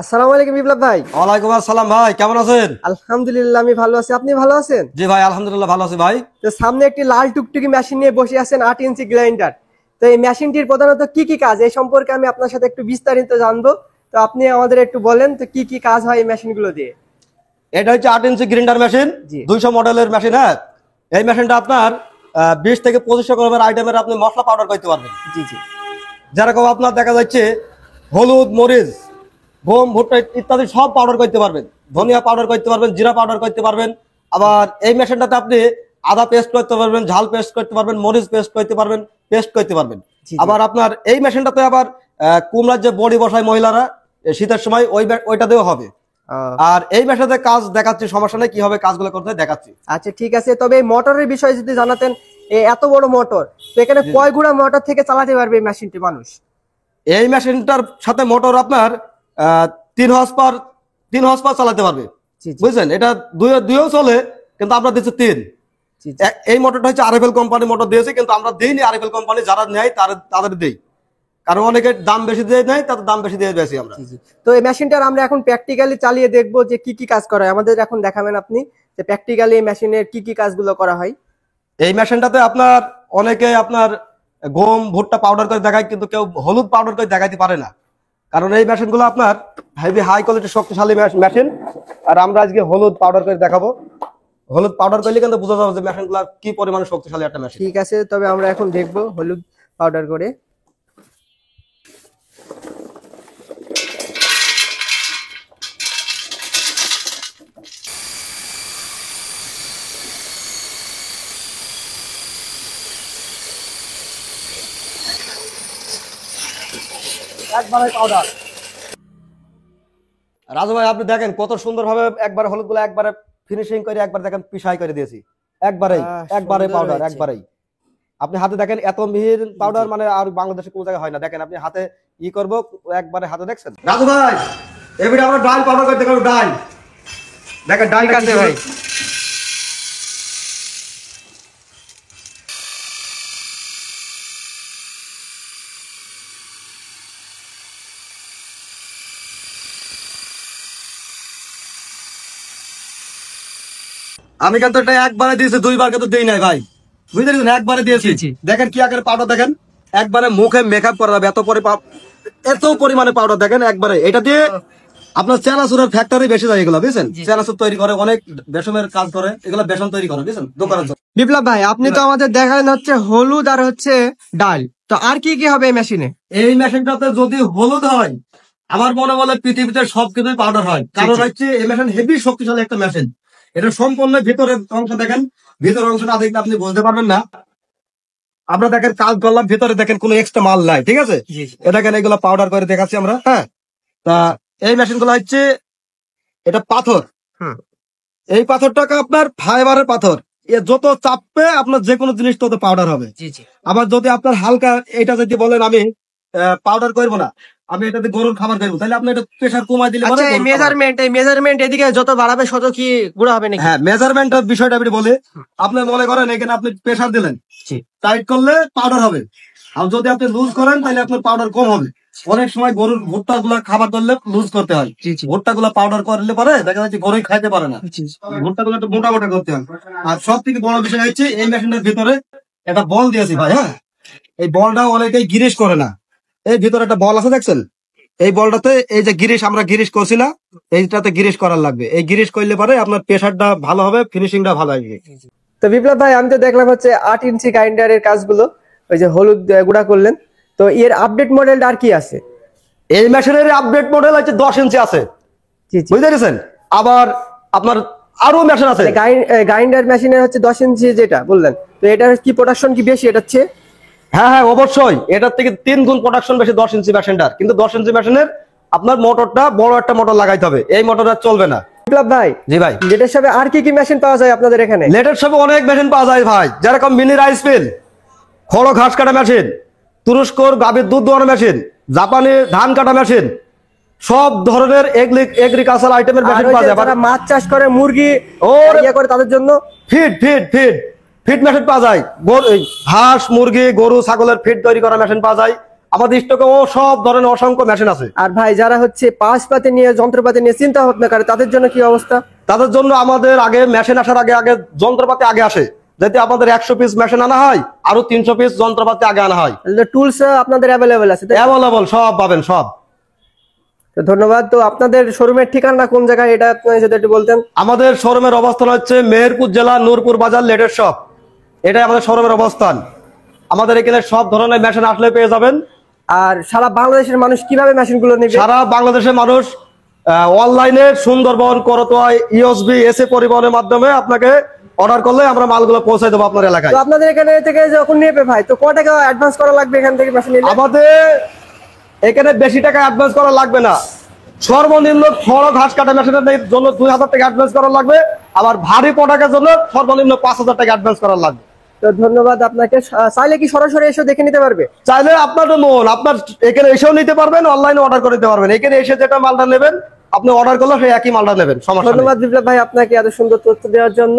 আসসালামু আলাইকুম বিপ্লব ভাই। ওয়ালাইকুম আসসালাম ভাই, কেমন আছেন? আলহামদুলিল্লাহ আমি ভালো আছি, আপনি ভালো আছেন? জি ভাই, আলহামদুলিল্লাহ ভালো আছি ভাই। তো সামনে একটি লাল টুকটুকি মেশিন নিয়ে বসে আছেন, 8 ইঞ্চি গ্রাইন্ডার। তো এই মেশিনটির প্রধানত কি কি কাজ, এই সম্পর্কে আমি আপনার সাথে একটু বিস্তারিত জানবো। তো আপনি আমাদের একটু বলেন তো কি কি কাজ হয় এই মেশিনগুলো দিয়ে। এটা হচ্ছে 8 ইঞ্চি গ্রাইন্ডার মেশিন, জি 200 মডেলের মেশিন। হ্যাঁ, এই মেশিনটা আপনার 20 থেকে 25 রকমের আইটেমের আপনি মশলা পাউডার করতে পারবেন। জি জি যেরকম আপনার দেখা যাচ্ছে হলুদ, মরিচ, গম, ভুট্টা ইত্যাদি সব পাউডার করতে পারবেন। ধনিয়া পাউডার করতে পারবেন, জিরা পাউডার করতে পারবেন। আবার এই মেশিনটাতে আপনি আদা পেস্ট করতে পারবেন, ঝাল পেস্ট করতে পারবেন, মরিচ পেস্ট করতে পারবেন, পেস্ট করতে পারবেন। জি জি। আবার আপনার এই মেশিনটাতে আবার কুমড়ার যে বড়ি বসায় মহিলারা শীতের সময় ওইটাতেও হবে। আর এই মেশিনটাতে কাজ দেখাচ্ছি, সমস্যা নেই, কিভাবে কাজগুলো করতে হয় দেখাচ্ছি। আচ্ছা ঠিক আছে, তবে এই মোটরের বিষয়ে যদি জানাতেন। এত বড় মোটর, তো এখানে কয় গুণা মোটর থেকে চালাতে পারবে এই মেশিনটি মানুষ? এই মেশিনটার সাথে মোটর আপনার 3 হর্স পাওয়ার চালাতে পারবে। জি জি বুঝছেন, এটা দুইও চলে, কিন্তু আমরা দিচ্ছি 3। জি জি। এই মোটরটা হচ্ছে আরএফএল কোম্পানি মোটর দিয়েছে, কিন্তু আমরা দিইনি আরএফএল কোম্পানি, যারা নেয় তাদের দেই, কারণ অনেকে দাম বেশি দিয়ে নেয়, তাদের দাম বেশি দিয়ে বেশি আমরা। জি জি। তো এই মেশিনটার আমরা এখন প্র্যাকটিক্যালি চালিয়ে দেখবো যে কি কি কাজ করা হয়, আমাদের এখন দেখাবেন আপনি যে প্র্যাকটিক্যালি এই মেশিনের কি কি কাজগুলো করা হয়। এই মেশিনটাতে আপনার অনেকে আপনার গম, ভুট্টা পাউডার করে দেখায়, কিন্তু কেউ হলুদ পাউডার করে দেখাইতে পারে না, কারণ এই মেশিনগুলো আপনার হেভি হাই কোয়ালিটির শক্তিশালী মেশিন। আর আমরা আজকে হলুদ পাউডার করে দেখাবো। হলুদ পাউডার করলে কিন্তু বোঝা যাবে যে মেশিনগুলো কি পরিমাণে শক্তিশালী একটা মেশিন। ঠিক আছে, তবে আমরা এখন দেখবো হলুদ পাউডার করে। একবারে পাউডার। রাজু ভাই, আপনি দেখেন কত সুন্দর ভাবে একবারে হলুদগুলো একবারে ফিনিশিং করে একবার দেখেন পিসাই করে দিয়েছি। একবারে সুন্দর পাউডার, হয়েছে। একবারেই। আপনি হাতে দেখেন এত মিহিন পাউডার মানে আর বাংলাদেশে কোনো জায়গায় হয় না। দেখেন আপনি হাতে করবো, একবারে হাতে দেখছেন। রাজু ভাই, এবারে আমরা ডাল পাউডার করে দেখাবো। ডাল দেখেন, ডাল আছে ভাই। আমি কিন্তু এটা একবারে দিয়েছি, দুইবার কিন্তু দিই নাই ভাই, বুঝতে পারছেন, একবারে দিয়েছি। দেখেন কি আকারে পাউডার, দেখেন একবারে মুখে মেকআপ করা যাবে এত পরিমাণে পাউডার। দেখেন একবারে এটা দিয়ে আপনার চানাচুরের ফ্যাক্টরি বেশি যায়, এগুলো বুঝছেন, চানাচুর তৈরি করে, অনেক বেসমের কাজ করে, এগুলো বেসন তৈরি করে, বুঝছেন, দোকানের জন্য। বিপ্লব ভাই, আপনি তো আমাদের দেখালেন হচ্ছে হলুদ আর হচ্ছে ডাল, তো আর কি কি হবে এই মেশিনে? এই মেশিনটাতে যদি হলুদ হয়, আমার মনে বলে পৃথিবীতে সবকিছুই পাউডার হয়, কারণ হচ্ছে এই মেশিন হেভি শক্তিশালী একটা মেশিন। এটা সম্পূর্ণ ভিতরের অংশ দেখেন, ভিতরের অংশটা দেখলে আপনি বুঝতে পারবেন না। আমরা দেখেন কাজ করলাম, ভিতরে দেখেন কোনো এক্সট্রা মাল নাই, ঠিক আছে। এটা দেখেন এগুলো পাউডার করে দেখাচ্ছি আমরা। হ্যাঁ, তা এই মেশিন গুলো হচ্ছে এটা পাথর। এই পাথরটাকে আপনার ফাইবারের পাথর, এ যত চাপবে আপনার যে কোনো জিনিস তত পাউডার হবে। আবার যদি আপনার হালকা এটা যদি বলেন আমি পাউডার করবো না, আমি এটাতে গরুর খাবার খাইবো, তাহলে আপনি এটা প্রেসার কমাই দিলে আচ্ছা, এই মেজারমেন্ট এদিকে যত বাড়াবে তত কি গুঁড়া হবে নাকি? হ্যাঁ, মেজারমেন্টের বিষয়টা আমি বলি। আপনি মনে করেন এখানে আপনি প্রেসার দিলেন, টাইট করলে পাউডার হবে, আর যদি আপনি লুজ করেন তাহলে আপনার পাউডার কম হবে। অনেক সময় গরুর ভুট্টা গুলা খাবার করলে লুজ করতে হয়, ভুট্টা গুলা পাউডার করলে পরে দেখা যাচ্ছে গরুই খাইতে পারে না, ভুট্টা গুলো একটু মোটা মোটা করতে হয়। আর সব থেকে বড় বিষয় হচ্ছে এই মেশিনের ভিতরে একটা বল দিয়েছি ভাই। হ্যাঁ, এই বলটা অনেকেই গিরিশ করে না, এই ভিতরে একটা বল আছে দেখছেন, এই বলটাতে এই যে গিরিশ আমরা গিরিশ করছি না, এইটাতে গিরিশ করার লাগবে। এই গিরিশ করলে পরে আপনার প্রেসারটা ভালো হবে, ফিনিশিংটা ভালো আসবে। তো বিপ্লব ভাই, আমি তো দেখলাম হচ্ছে 8 ইঞ্চি গ্রাইন্ডারের কাজগুলো, ওই যে হলুদ গুঁড়া করলেন, তো এর আপডেট মডেলটা আর কি আছে? এই মেশিনের আপডেট মডেল হচ্ছে 10 ইঞ্চি আছে, বুঝতে পেরেছেন। আবার আপনার আরো মেশিন আছে। গ্রাইন্ডার মেশিনের হচ্ছে 10 ইঞ্চি যেটা বললেন, তো এটার কি প্রোডাকশন কি বেশি এটার চেয়ে? হ্যাঁ হ্যাঁ, অবশ্যই এটার থেকে 3 গুণ প্রোডাকশন বেশি 10 ইঞ্চি মেশিনটার। কিন্তু 10 ইঞ্চি মেশিনের আপনার মোটরটা বড় একটা মোটর লাগাইতে হবে, এই মোটর আর চলবে না। বিপ্লব ভাই, জি ভাই, লেটের সাথে আর কি কি মেশিন পাওয়া যায় আপনাদের এখানে? লেটের সব অনেক মেশিন পাওয়া যায় ভাই, যেরকম মিনি রাইস মিল, খড় ঘাস কাটা মেশিন, তুরস্কর গাভীর দুধ দোয়ানো মেশিন, জাপানি ধান কাটা মেশিন, সব ধরনের এগ্রিকালচার আইটেমের মেশিন পাওয়া যায়। যারা মাছ চাষ করে, মুরগি করে, তাদের জন্য feed feed feed feed machine পাওয়া যায়। হাঁস, মুরগি, গরু, ছাগলের ফিড তৈরি করা মেশিন পাওয়া যায়। আমাদের স্টকে সব ধরনের অসংখ্য মেশিন আছে। আর ভাই যারা হচ্ছে পাশপাতি নিয়ে যন্ত্রপাতি নিয়ে চিন্তা ভাবনা করে তাদের জন্য কি অবস্থা? তাদের জন্য আমাদের আগে মেশিন আসার আগে আগে যন্ত্রপাতি আগে আসে, যাতে আমাদের 100 পিস মেশিন আনা হয়, আরো 300 পিস যন্ত্রপাতি আগে আনা হয়। টুলস আপনাদের অ্যাভেলেবেল আছে তাই তো? অ্যাভেলেবল সব পাবেন সব। তো ধন্যবাদ। তো আপনাদের শোরুমের ঠিকানা কোন জায়গায়, এটা আপনি যদি একটু বলতেন। আমাদের শোরুমের অবস্থান হচ্ছে মেহেরপুর জেলা নূরপুর বাজার লেটের শপ, এটাই আমাদের শোরুমের অবস্থান। আমাদের এখানে সব ধরনের মেশিন আসলে পেয়ে যাবেন। আর সারা বাংলাদেশের মানুষ কিভাবে মেশিনগুলো নেবে? সারা বাংলাদেশের মানুষ অনলাইনে সুন্দরবন, করতোয়া, ইউএসবি, এসএ পরিবহনের মাধ্যমে আপনাকে অর্ডার করলে আমরা মালগুলো পৌঁছে দেবো আপনার এলাকায়। তো আপনাদের এখানে থেকে যখন নেবে ভাই, তো কত টাকা অ্যাডভান্স করা লাগবে এখান থেকে মেশিন নিলে? আমাদের এখানে বেশি টাকা অ্যাডভান্স করা লাগবে না। সর্বনিম্ন বড় ঘাস কাটা মেশিনের জন্য 2000 টাকা অ্যাডভান্স করা লাগবে। আবার ভারী প্রোডাক্টের জন্য সর্বনিম্ন 5000 টাকা অ্যাডভান্স করা লাগবে। তো ধন্যবাদ আপনাকে। চাইলে কি সরাসরি এসে দেখে নিতে পারবে? চাইলে আপনার মন, আপনার এখানে এসেও নিতে পারবেন, অনলাইনে অর্ডার করে নিতে পারবেন। এখানে এসে যেটা মালটা নেবেন আপনি অর্ডার করলে সেই একই মালটা নেবেন, সমস্যা নেই। ধন্যবাদ বিপ্লব ভাই আপনাকে এত সুন্দর তথ্য দেওয়ার জন্য।